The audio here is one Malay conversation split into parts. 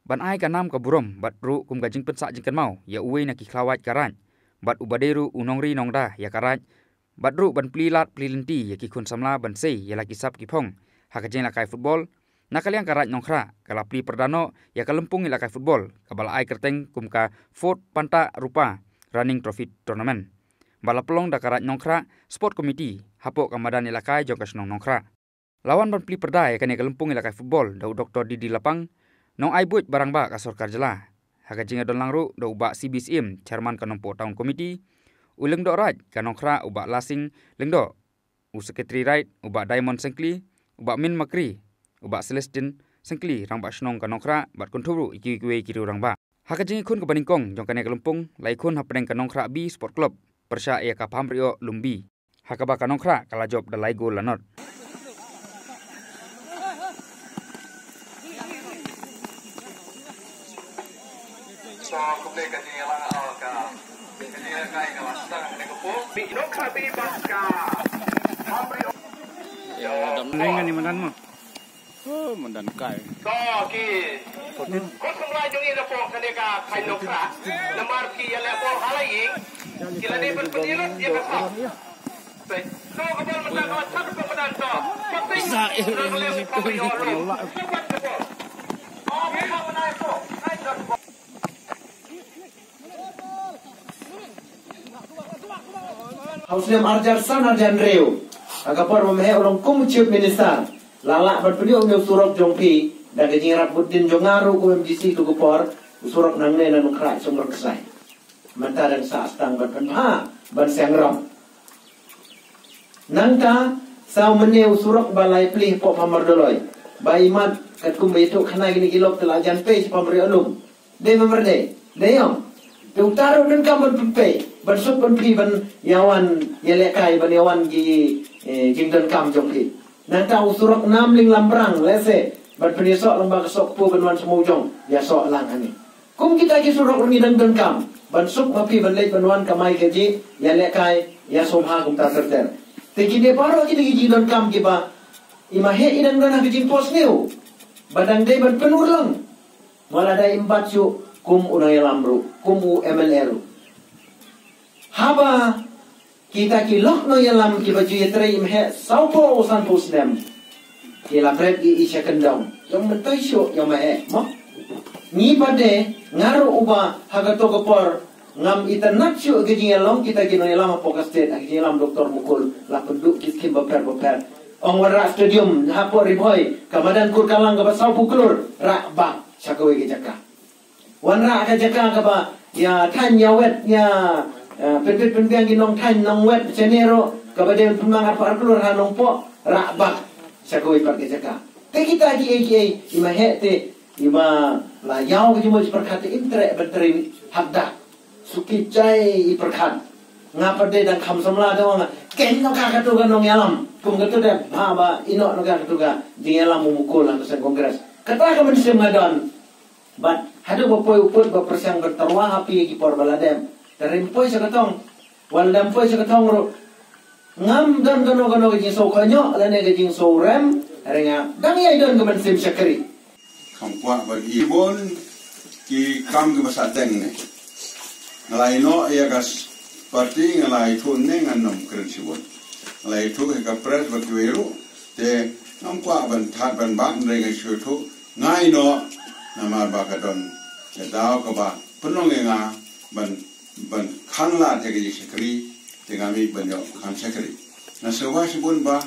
ban ai kanam ka burom bat ru kum gajing pensak jingkan mau ya uwe na ki klawat karan bat ubaderu unongri nongda ya karaj bat ru ban plilat plilenti ya ki kun samla ban sei ya laki sap ki phong hakajeng lakai football nakaliang karaj nongkra kala pli perdano ya kalempung lakai football kabal ai kerteng kum ka fort panta rupa running trophy tournament bala pelong da karaj nongkra sport committee hapok kamadan ilakai jongkas nongkra lawan ban pli perda ya kane kalempung ilakai football da Dr. Didi Lapang nong ai buat barang ba ka sorkar jela hakajing adon langru da uba CBCM chairman kanompo town committee uleng do raj kanongkra uba lasing lengdo u secretary right uba Diamond Sengkli uba Min Makri uba Celestin Sengkli rang ba snong kanongkra bat konturu iki kiru rang ba hakajing kun ke baningkong jong kane kalempung lai kun hapeng kanongkra B Sport Club persya ia ka pamrio lumbi hakaba kanongkra kala job da lai gol lanot so kumle ka ni lang ka ni kai ka wastang ni ko po nongkra B Baska pamrio ya dengan ni mandan mo mandan kai so ki ko kumla jong ina po kani ka kai nongkra namar ki ya le po halai kila ni berpenilot dia ka so kapal menang kawan satu pemenang so penting boleh pamrio lo Hauslim arjar san arjan reu. Agapar memehe orang kum chief minister. Lala berpediu ngeu surok jongpi dan gajing Rabuddin jongaru ku MGC tu gupor surok nang ne nan krai sumber kesai. Menta dan sa stang berpenha ban sengrom. Nangta sau meneu surok balai plih pok pamardoloi. Baimat kat kum betu khana gini kilok telajan pe pamri alum. De memerde. Deyong. Utaro dan kamu berpe, bersuk berpi ban yawan yelekai ban yawan ji jingdan kam jongki. Nanti usurok 6 ling lambrang lese berpenisok lembaga sok pu ban wan semujong ya sok lang ani. Kum kita ji surok rungi dan kam ban suk mapi ban leit ban wan kamai keji yelekai ya somha kum ta terter. Tegi de paro ji ji dan kam ki ba imahe idan dan keji pos neu. Badang de ban penurlang. Malada imbat su kum unay lamru, kum u MLR. Haba kita kilok no yalam ki baju yetre imhe saupo usan pusdem. Kila pret i isya kendong. Yang mentai syuk yang mahe. Mo? Ni pade ngaru uba hagato kepor ngam internet syuk gejing yalam kita kino yalam apoka state. Gejing yalam Dr. Mukul la penduk kiskim baper. Ong warra stadium hapo riboy. Kamadan kurkalang kabat saupo kelur. Rak bak syakawe gejaka. Wanra ka jaka ka ba ya tan ya wet ya pen ginong tan nong wet cenero ka ba den pemang apa keluar hanong po rakbak sakoi par ka jaka te kita di imahe te ima la yau ki mo perkata intre betri hadda suki cai perkat ngapa de dan kham samla de wang ken no ka tu ga nong yalam kum ga tu de ba ba ino no ka tu ga di yalam mukul ang sa kongres kata ka man sim ngadon but hadu bapoi uput bapersang berterwa api ki por baladem terimpoi sakatong waldam poi sakatong ro ngam dan gano gajing so kanyo lane gajing so rem renga dang ya don gaman sim syakri kampwa bagi bon ki kam ke basateng ne ngalai no ya gas parti ngalai thun ne nganom kren sibon ngalai thu ka press batweru te kampwa ban that ban ba renga shu thu ngai no nama bakadon daw ka ba punong nga ban khangla te gi sekri te ngami ban yo khang sekri na sewa sibun ba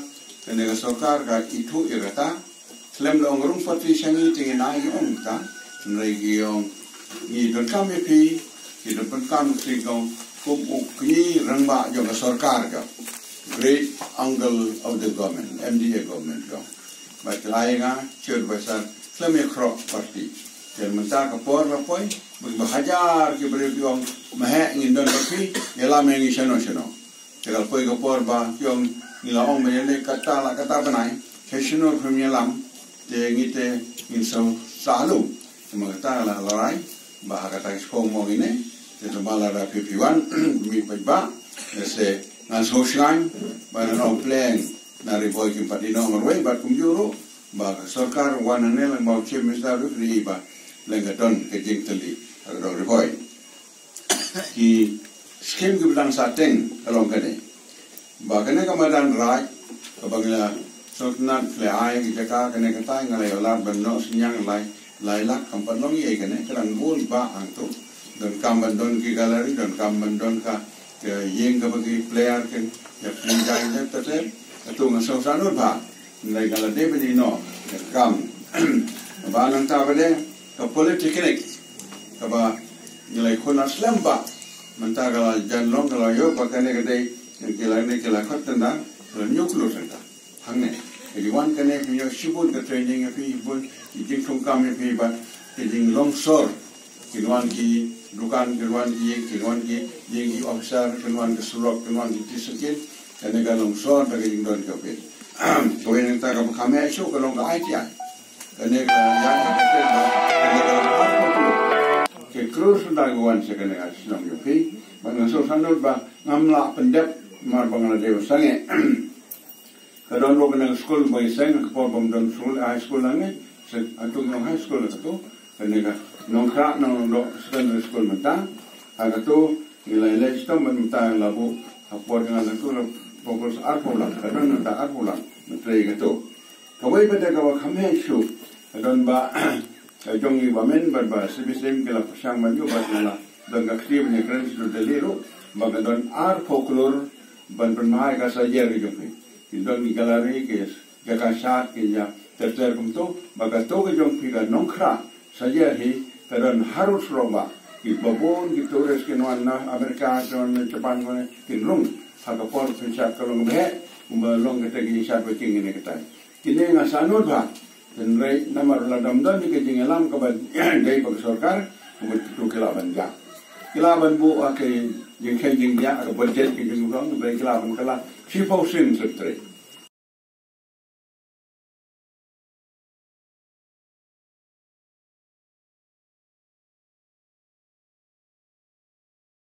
te ne sarkar ga itu irata slem lo ngrum pati sangi te na yong ta nei gi yong ni don kam pi ki don pan kam ti gong kum ukni rangba yo ga sarkar ga great uncle of the government MDA government go ba tlai nga chur basar Selama kerok parti, dan mentah kapor lapoi, berhajar ke beriong mahek ingin dan tapi, ialah mengi seno. Kalau poi kapor bah, yang nilaong menjadi kata benai, seno pemilam, dia ngite ingin selalu, cuma kata lah larai, bah kata ekspom mau ini, dia malah ada pipiwan, mi pejba, se ngan sosial, bahan orang plan, nari boy kimpat di nomor way, bat kumjuru. Ba sarkar wanane lang mau chief minister ri ba lenggaton ke jing teli ro roi ki skim ke bidang sateng kalong kene ba kene kamadan rai kabangla soknat le ai ki jaka kene katai ngalai olar benno sinyang lai lak kampan long ye kene kerang bul ba angtu dan kamban don ki galeri dan kamban don ka yeng ka bagi player ken ya pinjai ne tate tu ngasau sanur ba nai gala de bini no kam ba nang ta bade ka politik ka ba nilai khon aslam ba manta gala jan long gala yo ba kane kade kila khat tanda nyuklu tanda hangne jadi wan kane pinyo shibun ka training api bun jing thong kam api ba jing long sor kinwan ki dukan kinwan ki jing officer kinwan ke surok kinwan ki tisakin kane ga long sor ta jing don ka pe to en ta ka khame sho ka long ka ai ti kane ga yang ka pe ba kane ga ke krus da gwan se kane ga sinam yo pe ba na so sanol ba ngamla pendep mar Bangladesh sange kadon ro kena school boy sang ko bom don school high school lange se atu no high school to kene ga no kra no do secondary school mata aga to nilai le stom mata labu apor dengan tu fokus arpola kadon ta arpola metre ga to kawai pada ka khame shu kadon ba jongi ba men ba sibisem kala pasang manyo ba nala dan aktif ni kren su deliro ba kadon ar folklore ban mai ka sajer ge Indon ni galeri ke jaka shat ke ya terter kumto baga to ke jong pira nongkra saja hi karon harus roba ki babon ki tores ke na Amerika non Japan ne ki rung haga por pincha kalong be long ke tegi shat be king ne ketai kini ngasanur ba den rei namar la damdan ni ke jingelam ka ban dei bag sarkar umut tu kelaban ja kelaban bu ake jing ya ka budget ki jing rong be kelaban kala Chief of Sin Secretary.